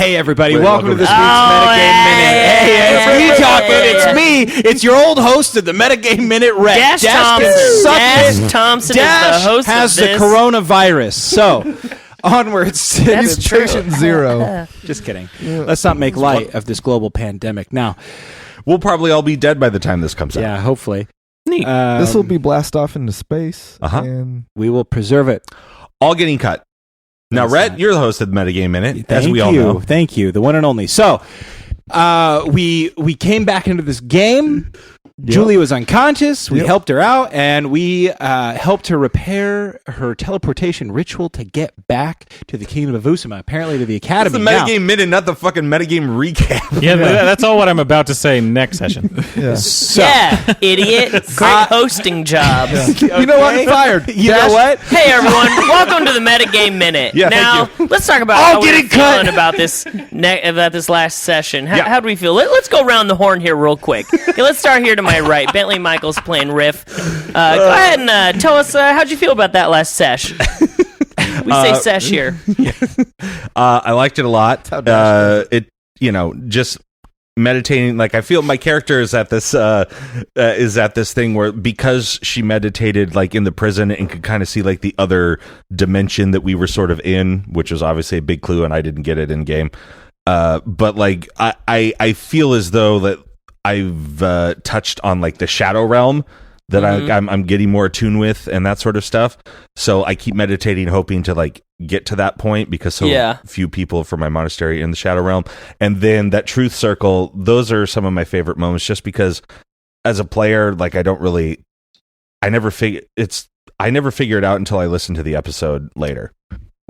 Hey, everybody. Welcome to this week's Metagame Minute. Hey, it's me talking. It's me. It's your old host of the Metagame Minute, Rhett. Dash Thompson Dash is the host has of this. the coronavirus. So, onwards. That's true. Patient zero. Just kidding. Let's not make light of this global pandemic. Now, we'll probably all be dead by the time this comes out. yeah, hopefully. Neat. This will be blast off into space. And We will preserve it. All getting cut. Now, That's Rhett, not- you're the host of the Metagame Minute, as Thank we all you. know. Thank you. The one and only. So, we came back into this game. Julie was unconscious. We helped her out, and we helped her repair her teleportation ritual to get back to the Kingdom of Usama, apparently to the It's Academy. the Now- Metagame Minute, not the fucking Metagame recap. Yeah, that's all what I'm about to say next session. So, Yeah, idiot. Great hosting jobs. you know what? I'm fired. You know what? Hey, everyone. Welcome to the Metagame Minute. Yeah, now, thank let's talk about All how we're getting feeling cut. about this last session. How do we feel? Let's go around the horn here real quick. Okay, let's start here to my right. Bentley Michaels playing Riff. Go ahead and tell us, how'd you feel about that last sesh? We say sesh here. I liked it a lot. Just meditating. Like, I feel my character is at this thing where, because she meditated like in the prison and could kind of see like the other dimension that we were sort of in, which was obviously a big clue, and I didn't get it in game. But like I feel as though that I've touched on like the shadow realm that I'm getting more attuned with and that sort of stuff. So I keep meditating, hoping to like get to that point, because few people from my monastery in the shadow realm. And then that truth circle, those are some of my favorite moments, just because as a player, like I never figure it out until I listen to the episode later.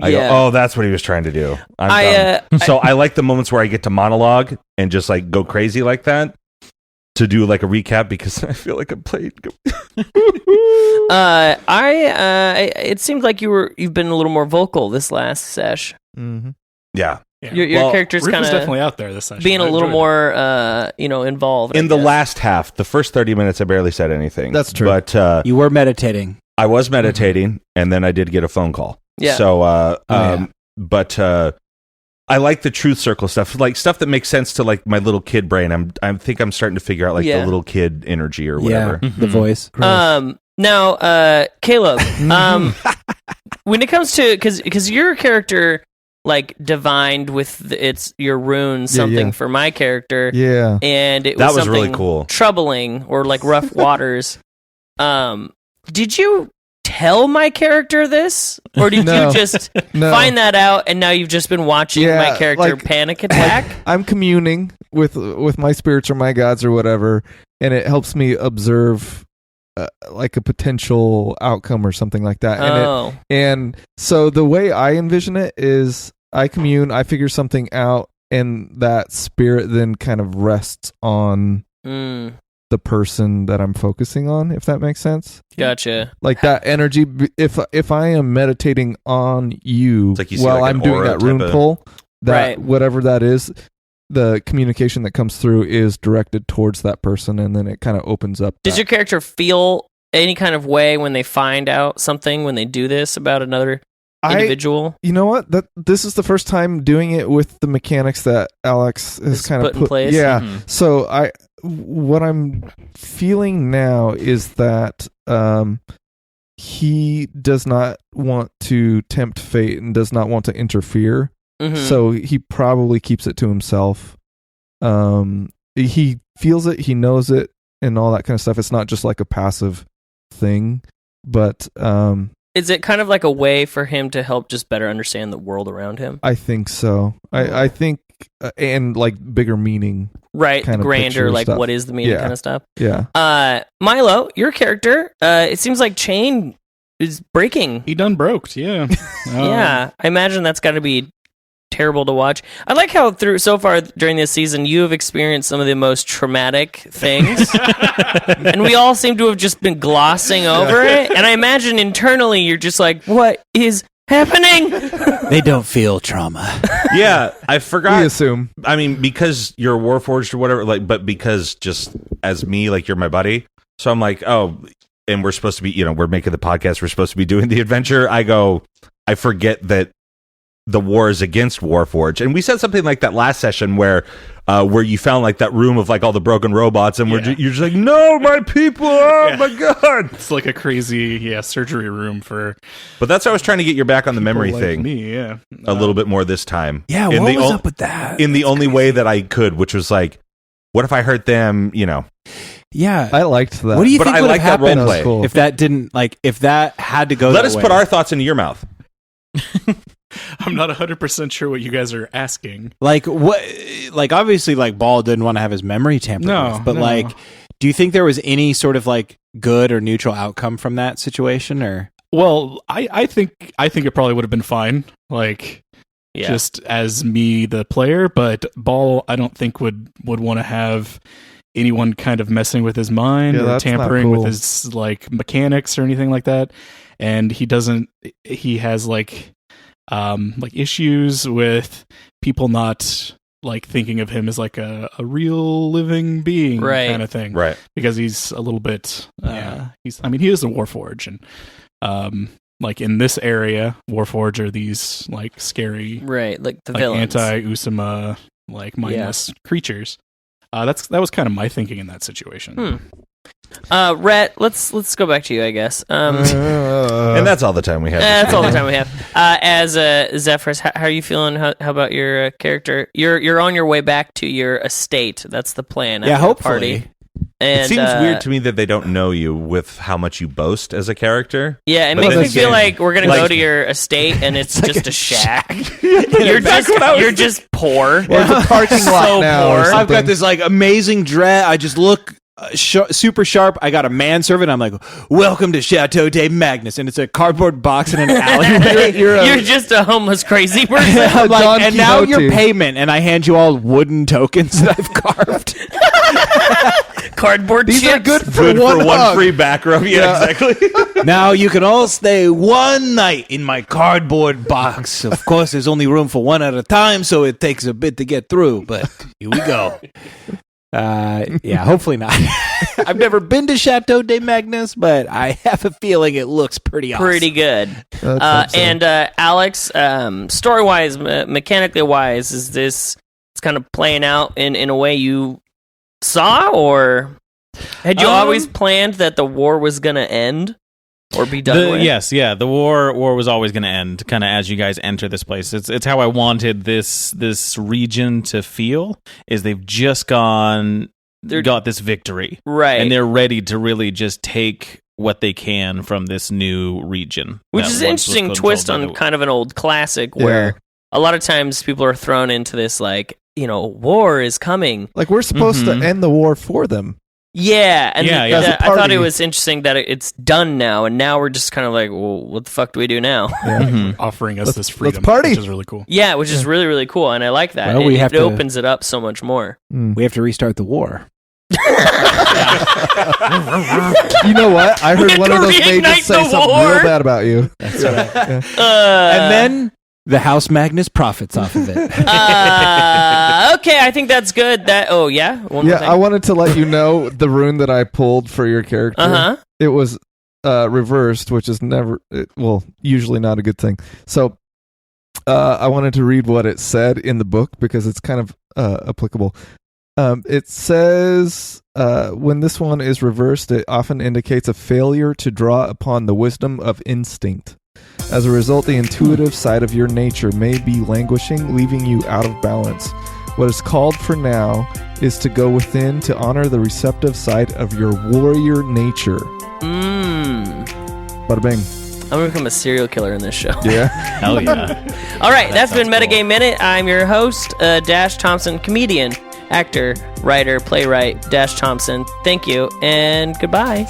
I go, oh, that's what he was trying to do. So I like the moments where I get to monologue and just like go crazy like that, to do like a recap, because I feel like I played. It seemed like you've been a little more vocal this last sesh. Mm-hmm. Yeah. Your character's Riff kind was of definitely out there this session. being a I little enjoyed it. more, involved. In I the guess. last half, the first 30 minutes, I barely said anything. That's true. But You were meditating. I was meditating, and then I did get a phone call. Yeah. So, but I like the truth circle stuff, like stuff that makes sense to like my little kid brain. I think I'm starting to figure out like the little kid energy or whatever. Yeah, the voice. Now, Caleb, when it comes to, because your character like divined with your runes something for my character, and it was really something cool, troubling or like rough waters. Did you tell my character this, or did you just find that out and now you've just been watching my character panic attack? I'm communing with my spirits or my gods or whatever, and it helps me observe like a potential outcome or something like that. And so the way I envision it is I commune, I figure something out, and that spirit then kind of rests on the person that I'm focusing on, if that makes sense. Gotcha. Like that energy, if I am meditating on you, like you while like I'm doing that rune pull, that whatever that is, the communication that comes through is directed towards that person, and then it kind of opens up. Does your character feel any kind of way when they find out something, when they do this about another individual? You know what? This is the first time doing it with the mechanics that Alex has kind of put in place. Yeah. Mm-hmm. So what I'm feeling now is that he does not want to tempt fate and does not want to interfere. Mm-hmm. So he probably keeps it to himself. He feels it, he knows it, and all that kind of stuff. It's not just like a passive thing, but is it kind of like a way for him to help just better understand the world around him? I think so. I think, and like bigger meaning. Right, kind of grander, like stuff. what is the meaning kind of stuff. Yeah. Milo, your character, it seems like Chain is breaking. He done broked, yeah. Yeah, I imagine that's got to be terrible to watch. I like how so far during this season you have experienced some of the most traumatic things, and we all seem to have just been glossing over it. And I imagine internally you're just like, "What is happening?" They don't feel trauma. Yeah, I forgot. We assume. I mean, because you're Warforged or whatever, like, but because just as me, like you're my buddy. So I'm like, oh, and we're supposed to be, we're making the podcast. We're supposed to be doing the adventure. I forget that the war is against Warforged. And we said something like that last session where you found like that room of like all the broken robots, and you're just like, no, my people, oh my god, it's like a crazy surgery room for. But that's how I was trying to get your back on the memory like thing. Me, a little bit more this time. Yeah, what was up with that? In the only way that I could, which was like, what if I hurt them? Yeah, I liked that. What do you But think I would like have that happened roleplay. Cool. if that didn't if that had to go? Let that us way? put our thoughts into your mouth. I'm not 100% sure what you guys are asking. Like what? Like obviously, like Ball didn't want to have his memory tampered with, but like, do you think there was any sort of like good or neutral outcome from that situation, or? Well, I think it probably would have been fine. Like, just as me, the player, but Ball, I don't think would want to have anyone kind of messing with his mind or tampering with his like mechanics or anything like that. And he has like issues with people not like thinking of him as like a real living being kind of thing. Right. Because he's a little bit, he is a Warforged, and like in this area, Warforged are these like scary, like the villains, anti-Usama, like mindless creatures. That was kind of my thinking in that situation. Rhett, let's go back to you, I guess. And that's all the time we have. That's all the time we have. As Zephyrus, how are you feeling? How about your character? You're on your way back to your estate. That's the plan. Yeah, hopefully. Party. And, it seems weird to me that they don't know you with how much you boast as a character. Yeah, it makes me feel like we're gonna go to your estate and it's just a shack. You're just poor. There's a parking lot now. Poor. I've got this like amazing dress. I just look super sharp. I got a manservant. I'm like, welcome to Chateau de Magnus, and it's a cardboard box in an alleyway. You're just a homeless crazy person. I'm like, Don and now Quixote. your payment, and I hand you all wooden tokens that I've carved. Cardboard These chips. are good for Good one for one hug. free back rub. Yeah, exactly. Now you can all stay one night in my cardboard box. Of course, there's only room for one at a time, so it takes a bit to get through, but here we go. Yeah, hopefully not. I've never been to Chateau de Magnus, but I have a feeling it looks pretty awesome. Pretty good. And Alex, story-wise, mechanically wise, is this it's kind of playing out in a way you saw, or had you always planned that the war was going to end or be done with? Yes, the war was always going to end kind of as you guys enter this place. It's how I wanted this region to feel, is they've just got this victory. Right. And they're ready to really just take what they can from this new region. Which is an interesting twist on kind of an old classic where a lot of times people are thrown into this like, war is coming. Like we're supposed to end the war for them. Yeah, and I thought it was interesting that it's done now, and now we're just kind of like, well, what the fuck do we do now? Offering us this freedom, let's party. which is really cool. Yeah, which is really, really cool, and I like that. Well, it opens it up so much more. We have to restart the war. You know what? I heard one of those mages say something war. real bad about you. That's right. And then the House Magnus profits off of it. Okay, I think that's good. One more thing. I wanted to let you know the rune that I pulled for your character. It was reversed, which is usually not a good thing. So I wanted to read what it said in the book because it's kind of applicable. It says, when this one is reversed, it often indicates a failure to draw upon the wisdom of instinct. As a result, the intuitive side of your nature may be languishing, leaving you out of balance. What is called for now is to go within to honor the receptive side of your warrior nature. Bada bing. I'm going to become a serial killer in this show. Yeah. Hell yeah. All right, that's been Metagame Minute. I'm your host, Dash Thompson, comedian, actor, writer, playwright, Dash Thompson. Thank you, and goodbye.